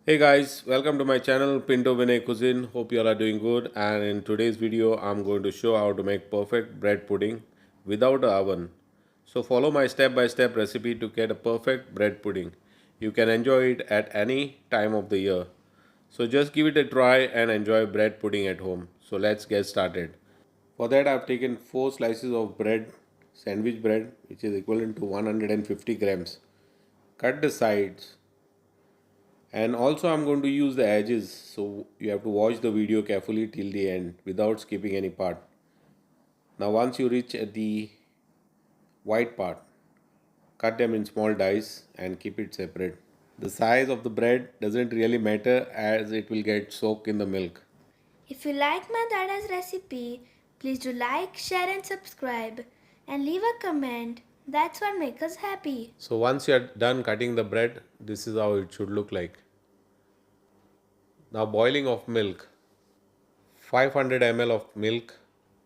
Hey guys, welcome to my channel Pinto Cuisine. Hope you all are doing good. And in today's video, I'm going to show how to make perfect bread pudding without an oven. So follow my step-by-step recipe to get a perfect bread pudding. You can enjoy it at any time of the year. So just give it a try and enjoy bread pudding at home. So let's get started. For that, I've taken 4 slices of bread, sandwich bread, which is equivalent to 150 grams. Cut the sides, and also I'm going to use the edges, so you have to watch the video carefully till the end without skipping any part. Now once you reach at the white part, cut them in small dice and keep it separate. The size of the bread doesn't really matter as it will get soaked in the milk. If you like my Dada's recipe, please do like, share and subscribe and leave a comment. That's what makes us happy. So once you are done cutting the bread, this is how it should look like. Now boiling of milk. 500 ml of milk.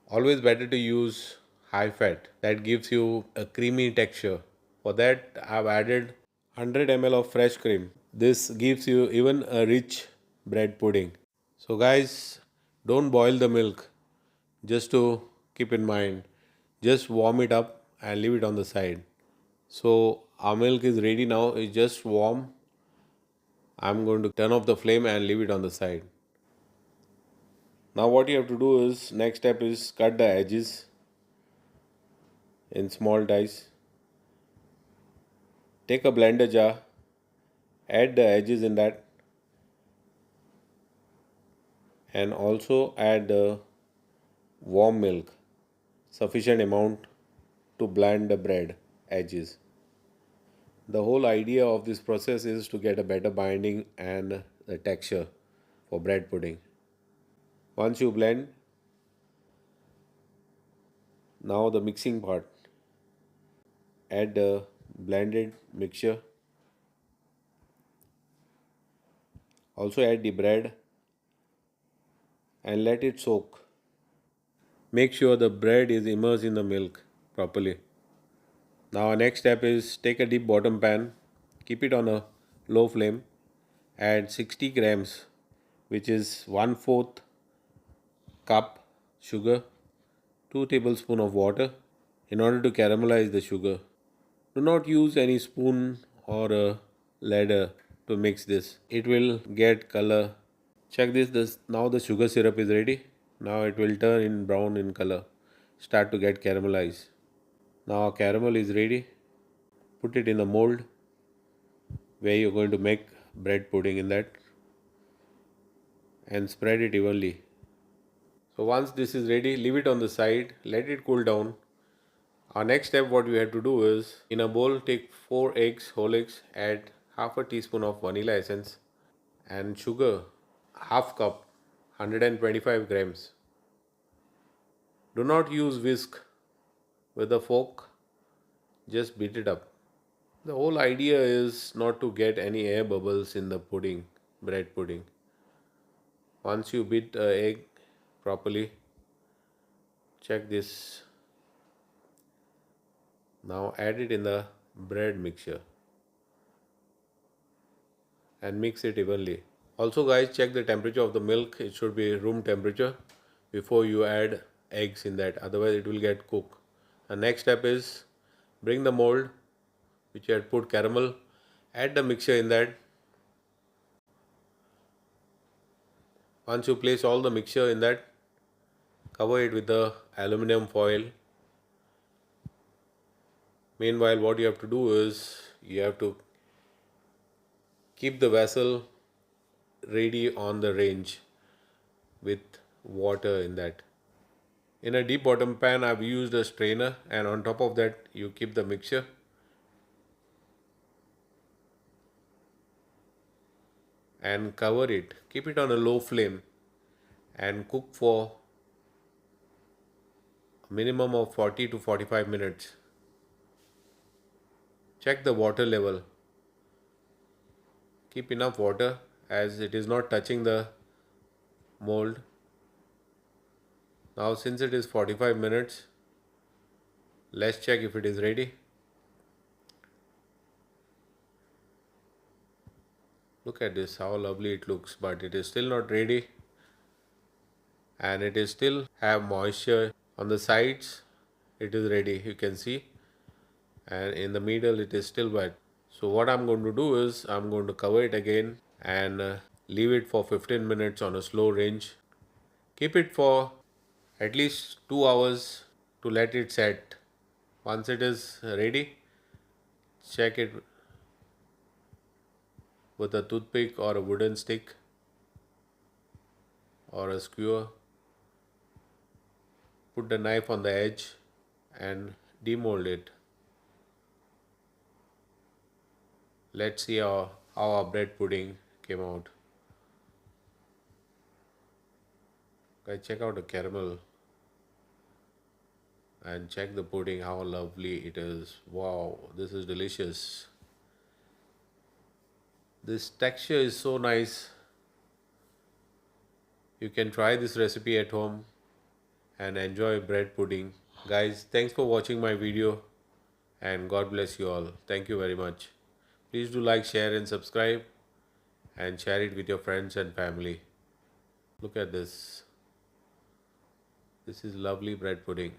Always better to use high fat. That gives you a creamy texture. For that, I've added 100 ml of fresh cream. This gives you even a rich bread pudding. So guys, don't boil the milk. Just to keep in mind, just warm it up and leave it on the side. So our milk is ready now. It's just warm. I'm going to turn off the flame and leave it on the side. Now what you have to do is, next step is cut the edges in small dice. Take a blender jar, add the edges in that, and also add the warm milk, sufficient amount to blend the bread edges. The whole idea of this process is to get a better binding and the texture for bread pudding. Once you blend, now the mixing part. Add the blended mixture. Also add the bread and let it soak. Make sure the bread is immersed in the milk properly. Now our next step is take a deep bottom pan, keep it on a low flame, add 60 grams, which is 1/4 cup sugar, 2 tablespoons of water in order to caramelize the sugar. Do not use any spoon or a ladder to mix this. It will get color. Check this, now the sugar syrup is ready. Now it will turn in brown in color. Start to get caramelized. Now our caramel is ready. Put it in a mold where you're going to make bread pudding in that and spread it evenly. So once this is ready, leave it on the side, let it cool down. Our next step, what we have to do is, in a bowl take 4 eggs, whole eggs, add half a teaspoon of vanilla essence and sugar, half cup, 125 grams. Do not use whisk. With a fork, just beat it up. The whole idea is not to get any air bubbles in the pudding, bread pudding. Once you beat the egg properly, check this. Now add it in the bread mixture and mix it evenly. Also guys, check the temperature of the milk. It should be room temperature before you add eggs in that, otherwise it will get cooked. The next step is, bring the mold which you had put caramel, add the mixture in that. Once you place all the mixture in that, cover it with the aluminum foil. Meanwhile, what you have to do is, you have to keep the vessel ready on the range with water in that. In a deep bottom pan, I've used a strainer, and on top of that you keep the mixture and cover it. Keep it on a low flame and cook for a minimum of 40 to 45 minutes. Check the water level. Keep enough water as it is not touching the mold. Now since it is 45 minutes, let's check if it is ready. Look at this, how lovely it looks, but it is still not ready, and it is still have moisture on the sides. It is ready, you can see, and in the middle it is still wet. So what I'm going to do is I'm going to cover it again and leave it for 15 minutes on a slow range. Keep it for at least 2 hours to let it set. Once it is ready, check it with a toothpick or a wooden stick or a skewer. Put the knife on the edge and demold it. Let's see how our bread pudding came out. Guys, check out the caramel and check the pudding, how lovely it is. Wow, this is delicious. This texture is so nice. You can try this recipe at home and enjoy bread pudding. Guys, thanks for watching my video and God bless you all. Thank you very much. Please do like, share and subscribe and share it with your friends and family. Look at this. This is lovely bread pudding.